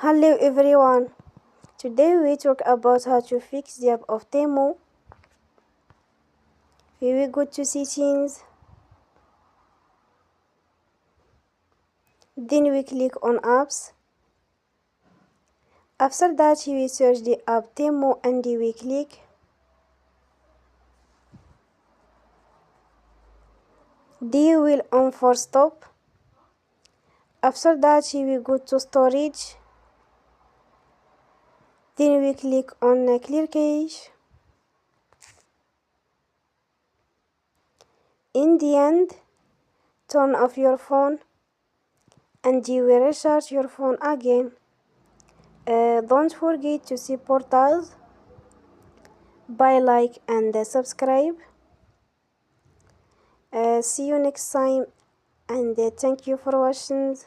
Hello everyone. Today we talk about how to fix the app of Temu. We will go to settings. Then we click on apps. After that we search the app Temu and we click. They will on for stop. After that we go to storage. Then we click on clear cache. In the end, turn off your phone and you will restart your phone again. Don't forget to support us by like and subscribe. See you next time and thank you for watching.